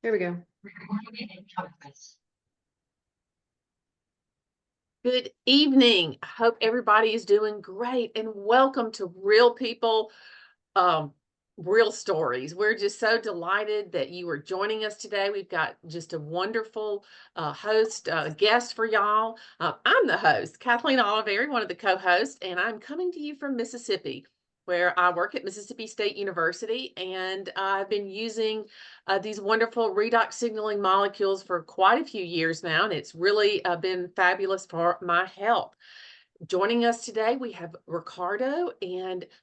Here we go. Good evening. I hope everybody is doing great, and welcome to Real People, Real Stories. We're just so delighted that you are joining us today. We've got just a wonderful guest for y'all. I'm the host, Kathleen Oliveri, one of the co-hosts, and I'm coming to you from Mississippi, where I work at Mississippi State University, and I've been using these wonderful redox signaling molecules for quite a few years now, and it's really been fabulous for my health. Joining us today, we have Ricardo,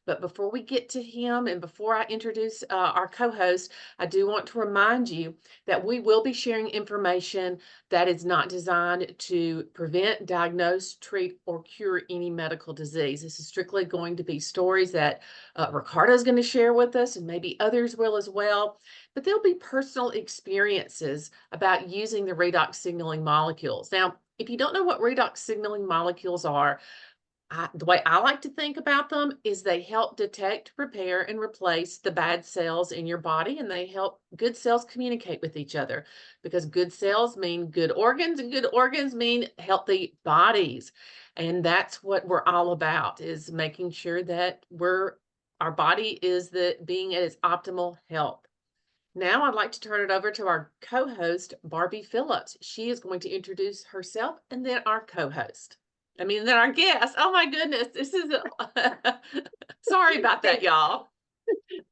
but before we get to him and before I introduce our co-host, I do want to remind you that we will be sharing information that is not designed to prevent, diagnose, treat, or cure any medical disease. This is strictly going to be stories that Ricardo is going to share with us, and maybe others will as well. But there'll be personal experiences about using the redox signaling molecules. Now, if you don't know what redox signaling molecules are, the way I like to think about them is they help detect, repair, and replace the bad cells in your body, and they help good cells communicate with each other, because good cells mean good organs, and good organs mean healthy bodies. And that's what we're all about, is making sure that our body is being at its optimal health. Now I'd like to turn it over to our co-host, Barbie Phillips. She is going to introduce herself, and then our co-host. Then our guest. Oh my goodness, this is sorry about that, y'all.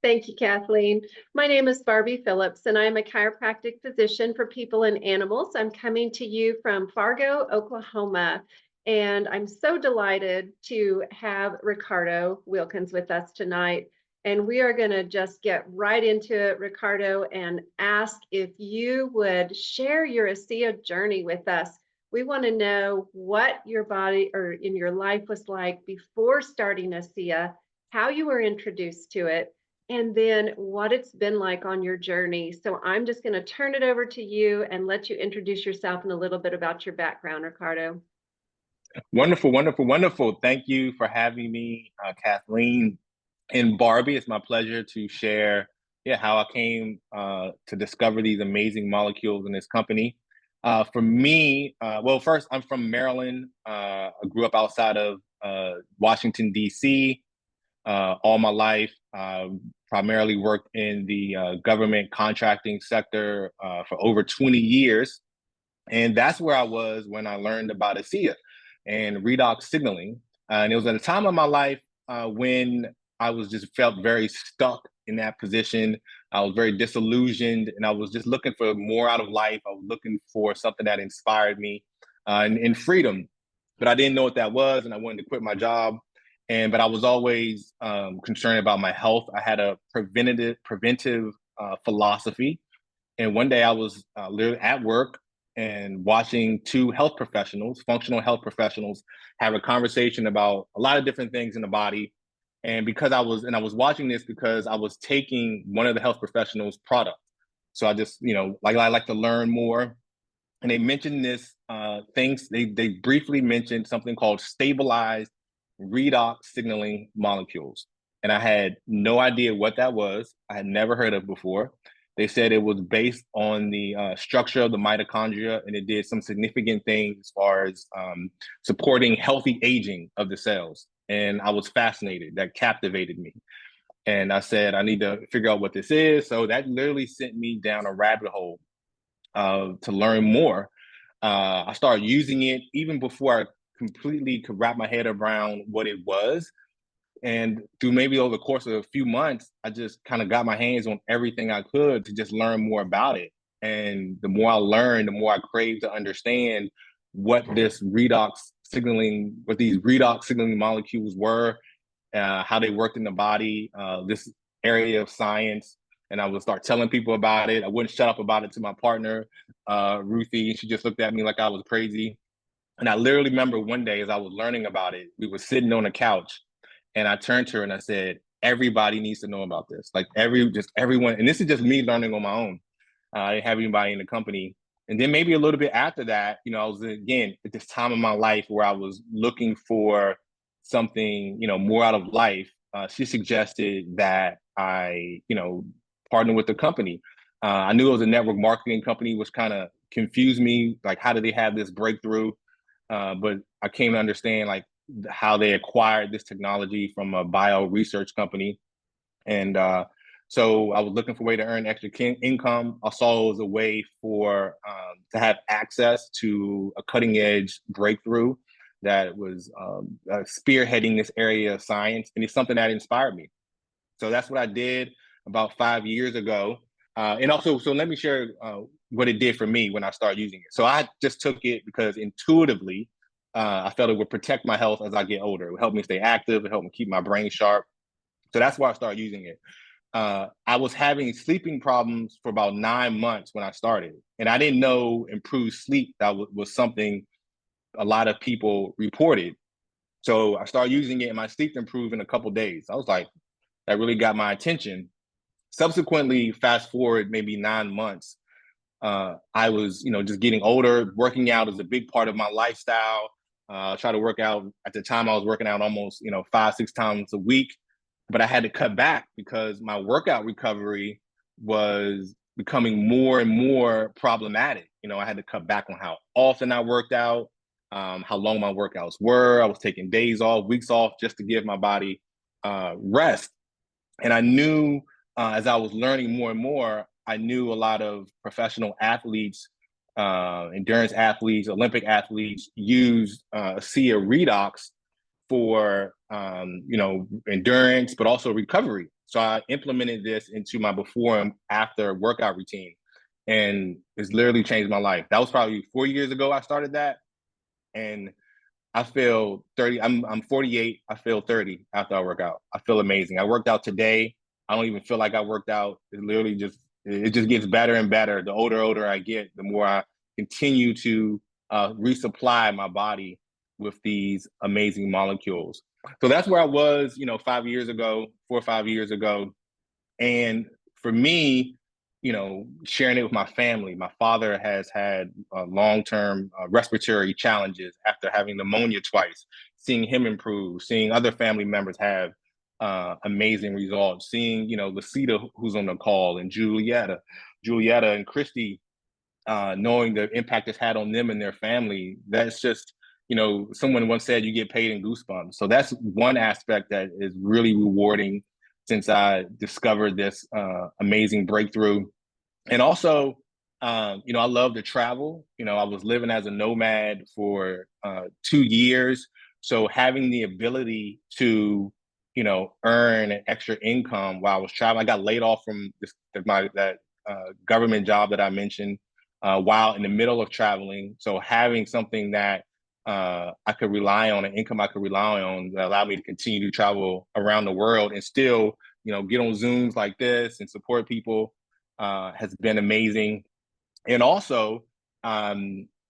Thank you, Kathleen. My name is Barbie Phillips, and I'm a chiropractic physician for people and animals. I'm coming to you from Fargo, Oklahoma, and I'm so delighted to have Ricardo Wilkins with us tonight. And we are going to just get right into it, Ricardo, and ask if you would share your ASEA journey with us. We want to know what your body or in your life was like before starting ASEA, how you were introduced to it, and then what it's been like on your journey. So I'm just going to turn it over to you and let you introduce yourself and a little bit about your background, Ricardo. Wonderful, wonderful, wonderful. Thank you for having me, Kathleen and Barbie. It's my pleasure to share how I came to discover these amazing molecules in this company. For me, well, first, I'm from Maryland. I grew up outside of Washington, D.C. All my life. Primarily worked in the government contracting sector for over 20 years. And that's where I was when I learned about ASEA and redox signaling. And it was at a time of my life when I felt very stuck in that position. I was very disillusioned, and I was just looking for more out of life. I was looking for something that inspired me and freedom, but I didn't know what that was, and I wanted to quit my job. But I was always concerned about my health. I had a preventive philosophy. And one day I was literally at work and watching two health professionals, functional health professionals, have a conversation about a lot of different things in the body. And I was watching this because I was taking one of the health professionals' products. So I just, I like to learn more. And they mentioned this they briefly mentioned something called stabilized redox signaling molecules. And I had no idea what that was. I had never heard of before. They said it was based on the structure of the mitochondria, and it did some significant things as far as supporting healthy aging of the cells. And I was fascinated. That captivated me. And I said, I need to figure out what this is. So that literally sent me down a rabbit hole to learn more. I started using it even before I completely could wrap my head around what it was. And through maybe over the course of a few months, I just kind of got my hands on everything I could to just learn more about it. And the more I learned, the more I craved to understand what these redox signaling molecules were, how they worked in the body, this area of science. And I would start telling people about it. I wouldn't shut up about it to my partner, Ruthie. She just looked at me like I was crazy. And I literally remember one day as I was learning about it, we were sitting on a couch, and I turned to her and I said, everybody needs to know about this. Like everyone, and this is just me learning on my own. I didn't have anybody in the company. And then maybe a little bit after that, I was again at this time of my life where I was looking for something, more out of life. She suggested that I, partner with the company. I knew it was a network marketing company, which kind of confused me. Like, how did they have this breakthrough? But I came to understand like how they acquired this technology from a bio research company. And so I was looking for a way to earn extra income. I saw it was a way for to have access to a cutting edge breakthrough that was spearheading this area of science. And it's something that inspired me. So that's what I did about 5 years ago. And also, so let me share what it did for me when I started using it. So I just took it because intuitively, I felt it would protect my health as I get older. It would help me stay active. It helped me keep my brain sharp. So that's why I started using it. I was having sleeping problems for about 9 months when I started, and I didn't know improved sleep that was something a lot of people reported. So I started using it, and my sleep improved in a couple of days. I was like, that really got my attention. Subsequently, fast forward maybe 9 months, I was, just getting older. Working out is a big part of my lifestyle. Try to work out. At the time, I was working out almost, 5, 6 times a week, but I had to cut back because my workout recovery was becoming more and more problematic. I had to cut back on how often I worked out, how long my workouts were. I was taking days off, weeks off, just to give my body rest. And I knew as I was learning more and more, I knew a lot of professional athletes, endurance athletes, Olympic athletes use ASEA redox for endurance, but also recovery. So I implemented this into my before and after workout routine, and it's literally changed my life. That was probably 4 years ago I started that, and I feel 30. I'm 48. I feel 30 after I work out. I feel amazing. I worked out today. I don't even feel like I worked out. It just gets better and better. The older I get, the more I continue to resupply my body with these amazing molecules. So that's where I was, 5 years ago, 4 or 5 years ago. And for me, sharing it with my family. My father has had long-term respiratory challenges after having pneumonia twice. Seeing him improve, seeing other family members have amazing results, seeing Lucita, who's on the call, and Julietta and Christy, knowing the impact it's had on them and their family. That's just, someone once said you get paid in goosebumps. So that's one aspect that is really rewarding since I discovered this amazing breakthrough. And also, I love to travel. I was living as a nomad for 2 years. So having the ability to, earn an extra income while I was traveling, I got laid off from that government job that I mentioned while in the middle of traveling. So having something that I could rely on, an income I could rely on that allowed me to continue to travel around the world and still, get on Zooms like this and support people has been amazing. And also,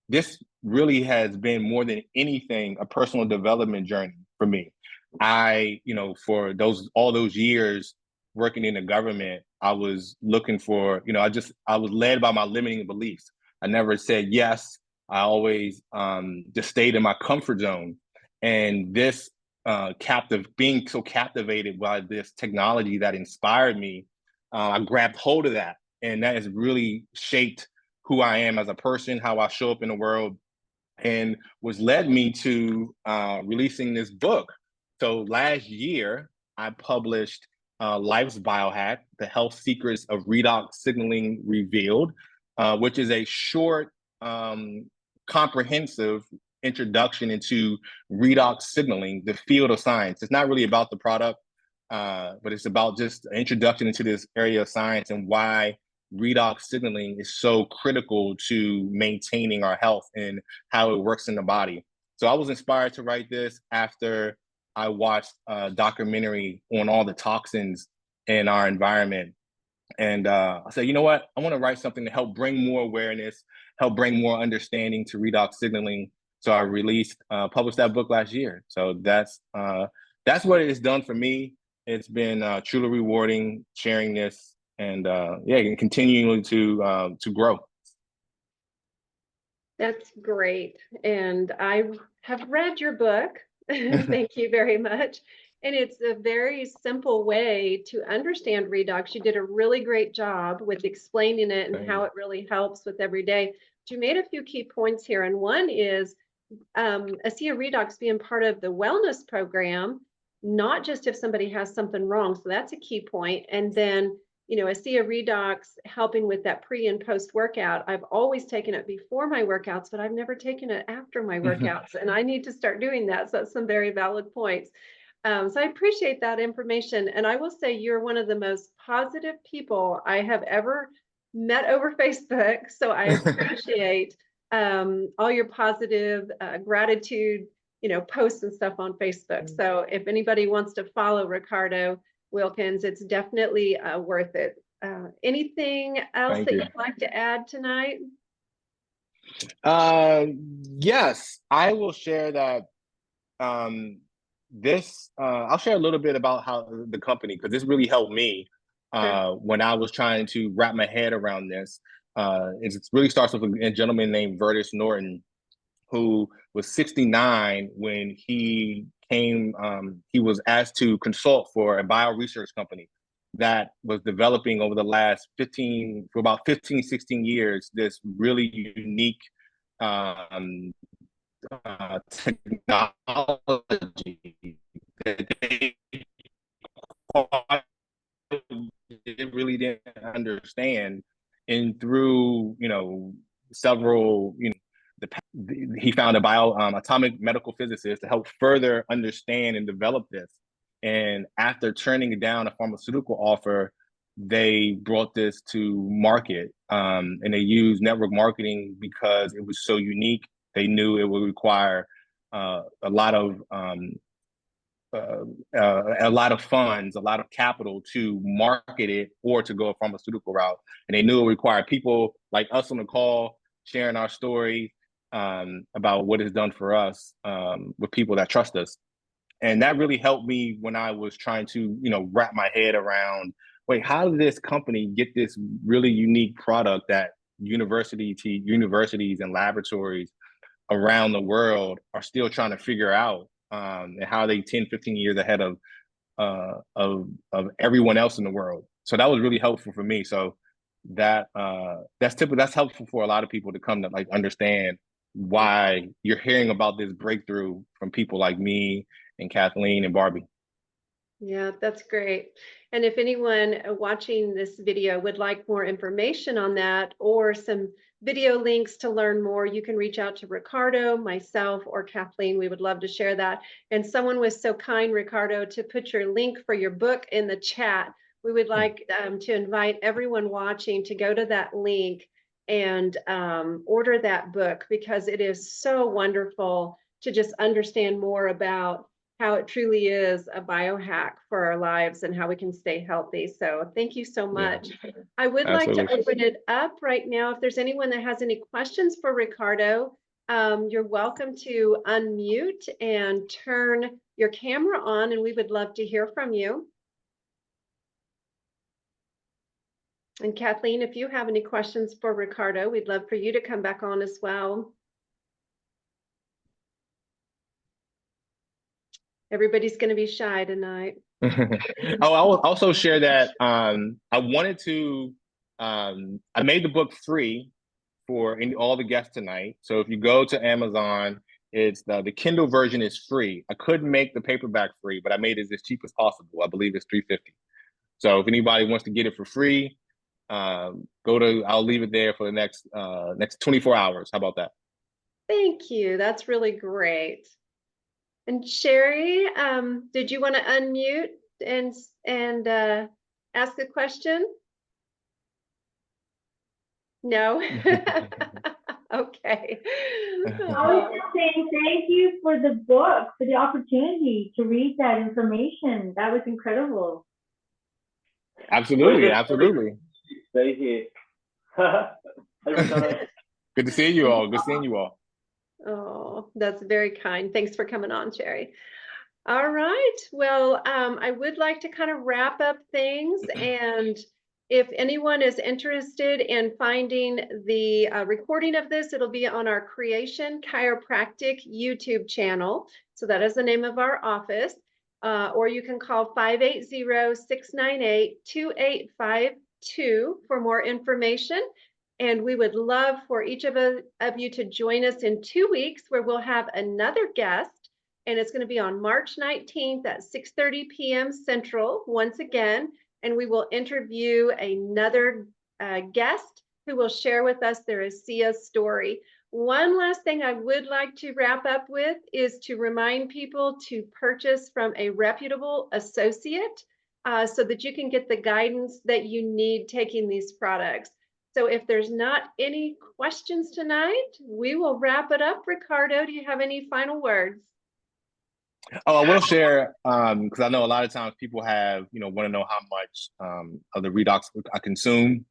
this really has been more than anything a personal development journey for me. For all those years working in the government, I was looking for, I was led by my limiting beliefs. I never said yes. I always just stayed in my comfort zone. And this being so captivated by this technology that inspired me, I grabbed hold of that. And that has really shaped who I am as a person, how I show up in the world, and was led me to releasing this book. So last year, I published Life's Biohack, The Health Secrets of Redox Signaling Revealed, which is a short, comprehensive introduction into redox signaling, the field of science. It's not really about the product, but it's about just an introduction into this area of science and why redox signaling is so critical to maintaining our health and how it works in the body. So I was inspired to write this after I watched a documentary on all the toxins in our environment. And I said, you know what? I want to write something to help bring more awareness, help bring more understanding to redox signaling. So I published that book last year. So that's what it's done for me. It's been truly rewarding sharing this, and and continuing to grow. That's great. And I have read your book. Thank you very much. And it's a very simple way to understand redox. You did a really great job with explaining it and Thank how you. it really helps with every day. But you made a few key points here. And one is ASEA Redox being part of the wellness program, not just if somebody has something wrong. So that's a key point. And then, you know, ASEA Redox helping with that pre and post workout. I've always taken it before my workouts, but I've never taken it after my workouts. And I need to start doing that. So that's some very valid points. So I appreciate that information. And I will say you're one of the most positive people I have ever met over Facebook. So I appreciate all your positive gratitude, you know, posts and stuff on Facebook. So if anybody wants to follow Ricardo Wilkins, it's definitely worth it. Anything else Thank that you. you'd like to add tonight? Yes, I will share that. I'll share a little bit about how the company, because this really helped me Sure. when I was trying to wrap my head around this. It really starts with a gentleman named Vertus Norton, who was 69 when he came. He was asked to consult for a bio research company that was developing over the last 15, for about 15, 16 years, this really unique um, technology that they really didn't understand. And through, several, he found a atomic medical physicist to help further understand and develop this. And after turning down a pharmaceutical offer, they brought this to market, and they used network marketing because it was so unique. They knew it would require a lot of funds, a lot of capital to market it or to go a pharmaceutical route. And they knew it required people like us on the call sharing our story about what it's done for us with people that trust us. And that really helped me when I was trying to, wrap my head around, wait, how did this company get this really unique product that universities and laboratories around the world are still trying to figure out, and how they 10, 15 years ahead of everyone else in the world. So that was really helpful for me. So that's helpful for a lot of people to come to like understand why you're hearing about this breakthrough from people like me and Kathleen and Barbie. Yeah, that's great. And if anyone watching this video would like more information on that or some video links to learn more, you can reach out to Ricardo, myself, or Kathleen. We would love to share that. And someone was so kind, Ricardo, to put your link for your book in the chat. We would like to invite everyone watching to go to that link and order that book, because it is so wonderful to just understand more about how it truly is a biohack for our lives and how we can stay healthy. So thank you so much. Yeah, I would absolutely. like to open it up right now. If there's anyone that has any questions for Ricardo, you're welcome to unmute and turn your camera on, and we would love to hear from you. And Kathleen, if you have any questions for Ricardo, we'd love for you to come back on as well. Everybody's going to be shy tonight. Oh, I will also share that I made the book free for all the guests tonight. So if you go to Amazon, it's the Kindle version is free. I couldn't make the paperback free, but I made it as cheap as possible. I believe it's $3.50. So if anybody wants to get it for free, I'll leave it there for the next 24 hours. How about that? Thank you. That's really great. And Sherry, did you want to unmute and ask a question? No? Okay. I was just saying thank you for the book, for the opportunity to read that information. That was incredible. Absolutely, absolutely. Stay here. Good to see you all. Good seeing you all. Oh, that's very kind. Thanks for coming on, Sherry. All right. Well, I would like to kind of wrap up things. And if anyone is interested in finding the recording of this, it'll be on our Creation Chiropractic YouTube channel. So that is the name of our office. or you can call 580-698-2852 for more information. And we would love for each of you to join us in 2 weeks, where we'll have another guest. And it's going to be on March 19th at 6:30 p.m. Central once again. And we will interview another guest who will share with us their ASEA story. One last thing I would like to wrap up with is to remind people to purchase from a reputable associate so that you can get the guidance that you need taking these products. So if there's not any questions tonight, we will wrap it up. Ricardo, do you have any final words? Oh, I will share, because I know a lot of times people have, want to know how much of the redox I consume.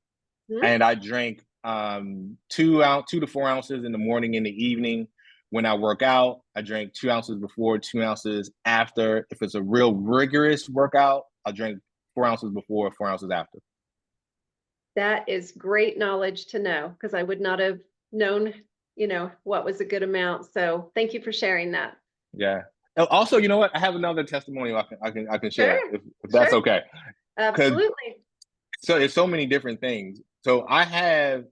Mm-hmm. And I drink 2 to 4 ounces in the morning and the evening. When I work out, I drink 2 ounces before, 2 ounces after. If it's a real rigorous workout, I'll drink 4 ounces before, 4 ounces after. That is great knowledge to know, because I would not have known, what was a good amount. So thank you for sharing that. Yeah. Also, you know what? I have another testimonial I can share, sure. if that's sure. okay. Absolutely. So there's so many different things. So I have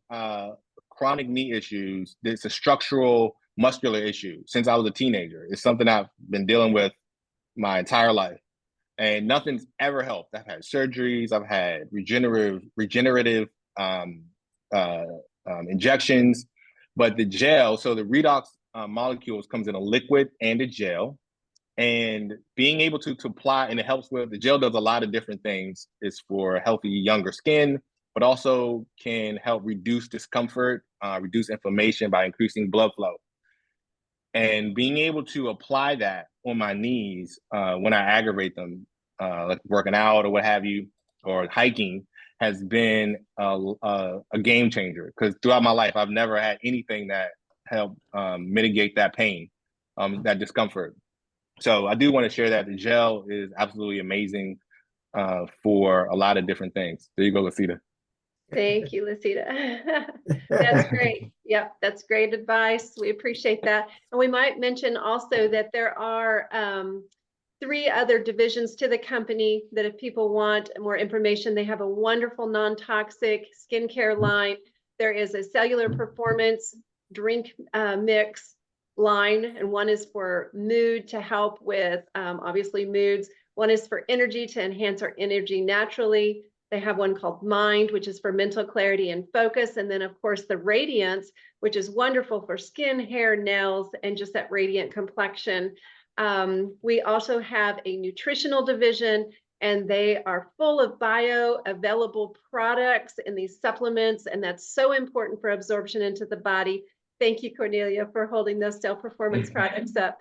chronic knee issues. It's a structural muscular issue since I was a teenager. It's something I've been dealing with my entire life, and nothing's ever helped. I've had surgeries. I've had regenerative injections, but the gel. So the redox molecules comes in a liquid and a gel. And being able to apply, and it helps with, the gel does a lot of different things. It's for healthy younger skin, but also can help reduce discomfort, reduce inflammation by increasing blood flow. And being able to apply that on my knees when I aggravate them, like working out or what have you, or hiking, has been a game changer. Because throughout my life, I've never had anything that helped mitigate that pain, that discomfort. So I do want to share that the gel is absolutely amazing for a lot of different things. There you go, Lucida. Thank you, Lucida. That's great. Yep, that's great advice. We appreciate that. And we might mention also that there are 3 other divisions to the company that if people want more information, they have a wonderful non-toxic skincare line. There is a cellular performance drink mix line, and one is for mood to help with obviously moods. One is for energy to enhance our energy naturally. They have one called Mind, which is for mental clarity and focus. And then of course the Radiance, which is wonderful for skin, hair, nails, and just that radiant complexion. We also have a nutritional division, and they are full of bioavailable products and these supplements, and that's so important for absorption into the body. Thank you, Cornelia, for holding those Cell Performance products up.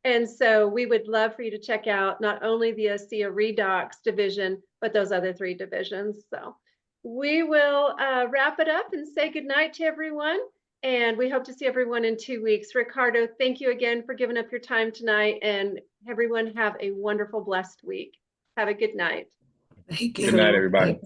And so we would love for you to check out not only the ASEA Redox division, but those other 3 divisions. So we will wrap it up and say goodnight to everyone. And we hope to see everyone in 2 weeks. Ricardo, thank you again for giving up your time tonight. And everyone have a wonderful, blessed week. Have a good night. Thank you. Good night, everybody.